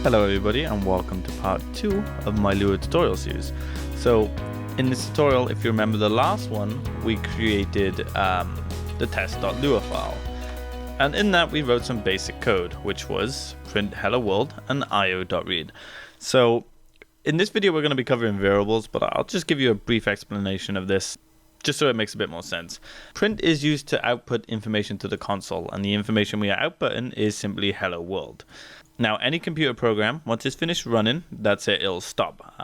Hello everybody and welcome to part 2 of my LUA tutorial series. So in this tutorial, if you remember the last one, we created the test.lua file. And in that we wrote some basic code, which was print hello world and io.read. So in this video we're going to be covering variables, but I'll just give you a brief explanation of this just so it makes a bit more sense. Print is used to output information to the console, and the information we are outputting is simply hello world. Now, any computer program, once it's finished running, that's it, it'll stop.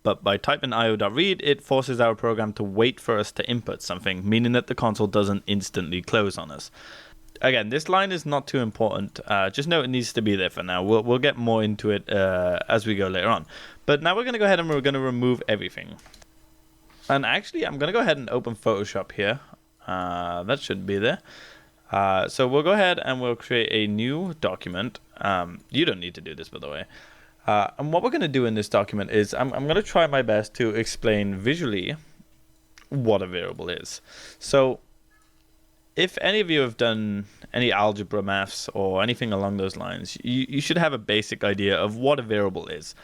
But by typing io.read, it forces our program to wait for us to input something, meaning that the console doesn't instantly close on us. Again, this line is not too important. Just note it needs to be there for now. We'll get more into it as we go later on. But now we're going to go ahead and we're going to remove everything. And actually, I'm going to go ahead and open Photoshop here. That shouldn't be there. So we'll go ahead and we'll create a new document. You don't need to do this, by the way. And what we're going to do in this document is I'm going to try my best to explain visually what a variable is. So if any of you have done any algebra maths or anything along those lines, you should have a basic idea of what a variable is.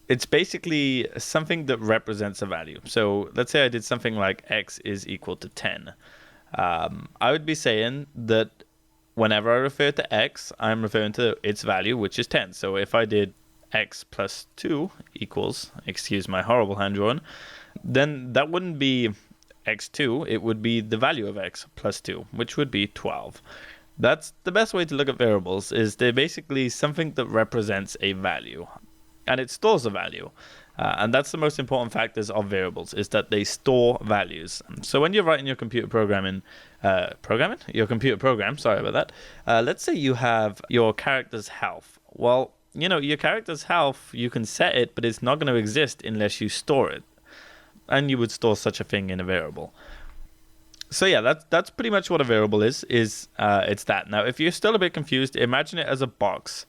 It's basically something that represents a value. So let's say I did something like x is equal to 10. I would be saying that whenever I refer to x, I'm referring to its value, which is 10. So if I did x plus 2 equals, excuse my horrible hand drawing, then that wouldn't be x2, it would be the value of x plus 2, which would be 12. That's the best way to look at variables, is they're basically something that represents a value, and it stores a value. And that's the most important factors of variables, is that they store values. So when you're writing your computer program, sorry about that. Let's say you have your character's health. Well, you know, your character's health, you can set it, but it's not going to exist unless you store it. And you would store such a thing in a variable. So yeah, that's pretty much what a variable is it's that. Now, if you're still a bit confused, imagine it as a box.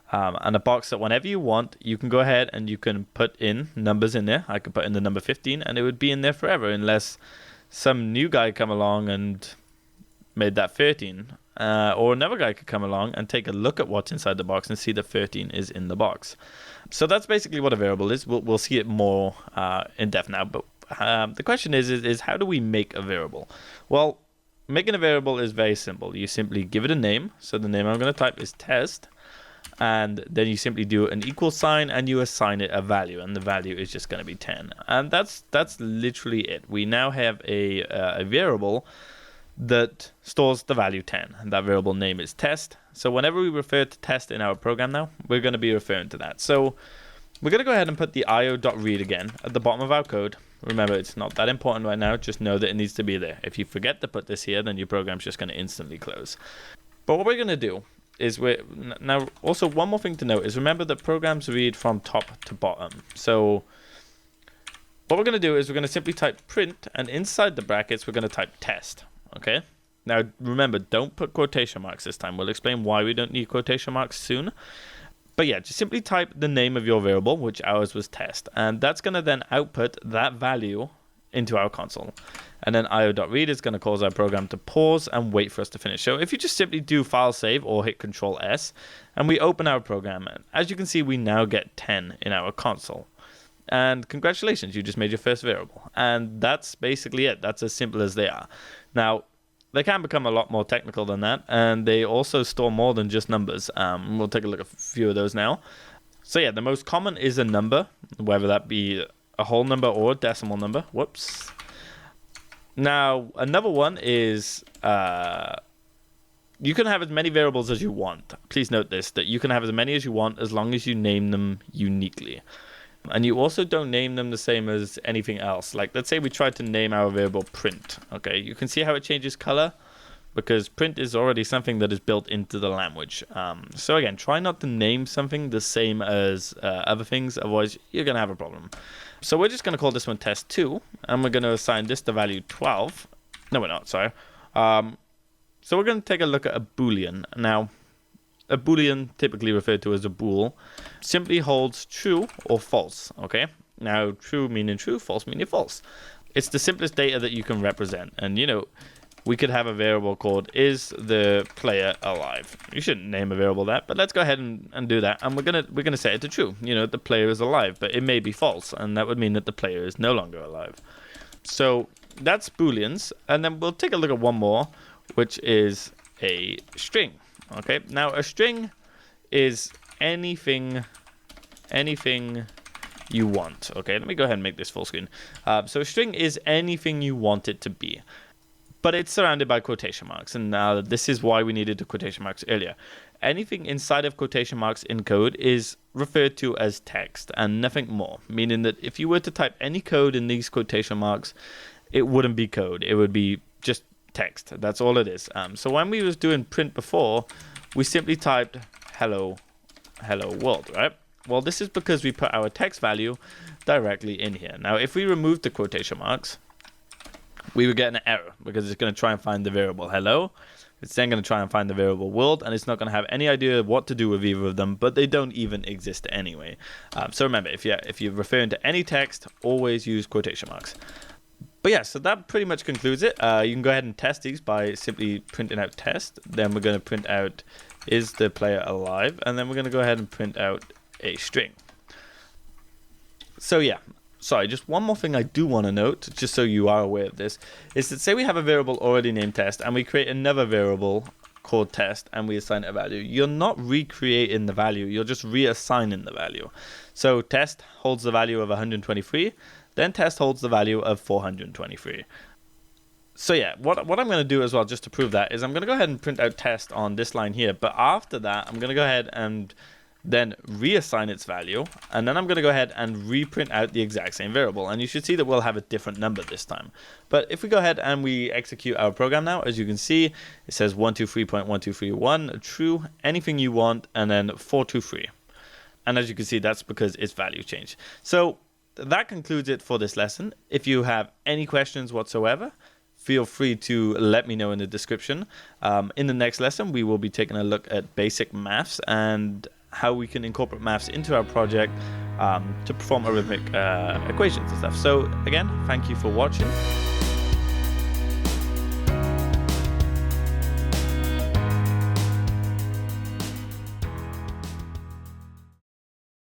And a box that whenever you want, you can go ahead and you can put in numbers in there. I could put in the number 15 and it would be in there forever unless some new guy come along and made that 13. Or another guy could come along and take a look at what's inside the box and see that 13 is in the box. So that's basically what a variable is. We'll see it more in depth now. But the question is how do we make a variable? Well, making a variable is very simple. You simply give it a name. So the name I'm going to type is test. And then you simply do an equal sign and you assign it a value, and the value is just going to be 10. And that's literally it. We now have a variable that stores the value 10, and that variable name is test. So whenever we refer to test in our program now, we're going to be referring to that. So we're going to go ahead and put the io.read again at the bottom of our code. Remember, it's not that important right now. Just know that it needs to be there. If you forget to put this here, then your program's just going to instantly close. But what we're going to do is now also one more thing to note is remember that programs read from top to bottom. So what we're going to do is we're going to simply type print, and inside the brackets we're going to type test. Okay, now remember, don't put quotation marks this time. We'll explain why we don't need quotation marks soon. But yeah, just simply type the name of your variable, which ours was test, and that's going to then output that value into our console. And then io.read is going to cause our program to pause and wait for us to finish. So if you just simply do file save or hit Control S and we open our program, as you can see, we now get 10 in our console. And congratulations, you just made your first variable. And that's basically it. That's as simple as they are. Now, they can become a lot more technical than that, and they also store more than just numbers. We'll take a look at a few of those now. So yeah, the most common is a number, whether that be a whole number or a decimal number. Whoops. Now, another one is you can have as many variables as you want. Please note this, that you can have as many as you want as long as you name them uniquely. And you also don't name them the same as anything else. Like, let's say we tried to name our variable print. Okay, you can see how it changes color because print is already something that is built into the language. So again, try not to name something the same as other things, otherwise you're going to have a problem. So we're just going to call this one test2, and we're going to assign this the value 12. No, we're not, sorry. So we're going to take a look at a Boolean. Now, a Boolean, typically referred to as a bool, simply holds true or false, okay? Now, true meaning true, false meaning false. It's the simplest data that you can represent. And, you know, we could have a variable called is the player alive. You shouldn't name a variable that, but let's go ahead and do that. And we're gonna set it to true. You know, the player is alive, but it may be false, and that would mean that the player is no longer alive. So that's Booleans, and then we'll take a look at one more, which is a string. Okay, now a string is anything you want. Okay, let me go ahead and make this full screen. So a string is anything you want it to be, but it's surrounded by quotation marks, and this is why we needed the quotation marks earlier. Anything inside of quotation marks in code is referred to as text and nothing more, meaning that if you were to type any code in these quotation marks, it wouldn't be code, it would be just text. That's all it is. So when we was doing print before, we simply typed hello world, right? Well, this is because we put our text value directly in here. Now, if we remove the quotation marks, we would get an error because it's going to try and find the variable hello. It's then going to try and find the variable world, and it's not going to have any idea what to do with either of them, but they don't even exist anyway. So remember, if you're referring to any text, always use quotation marks. But yeah, so that pretty much concludes it. You can go ahead and test these by simply printing out test. Then we're going to print out is the player alive, and then we're going to go ahead and print out a string. So yeah, sorry, just one more thing I do want to note, just so you are aware of this, is that say we have a variable already named test, and we create another variable called test, and we assign it a value. You're not recreating the value, you're just reassigning the value. So test holds the value of 123, then test holds the value of 423. So yeah, what I'm going to do as well, just to prove that, is I'm going to go ahead and print out test on this line here, but after that, I'm going to go ahead and then reassign its value, and then I'm going to go ahead and reprint out the exact same variable, and you should see that we'll have a different number this time. But if we go ahead and we execute our program now, as you can see, it says 123.1231 true, anything you want, and then 423. And as you can see, that's because its value changed. So that concludes it for this lesson. If you have any questions whatsoever, feel free to let me know in the description. In the next lesson, we will be taking a look at basic maths and how we can incorporate maths into our project to perform arithmetic equations and stuff. So again, thank you for watching.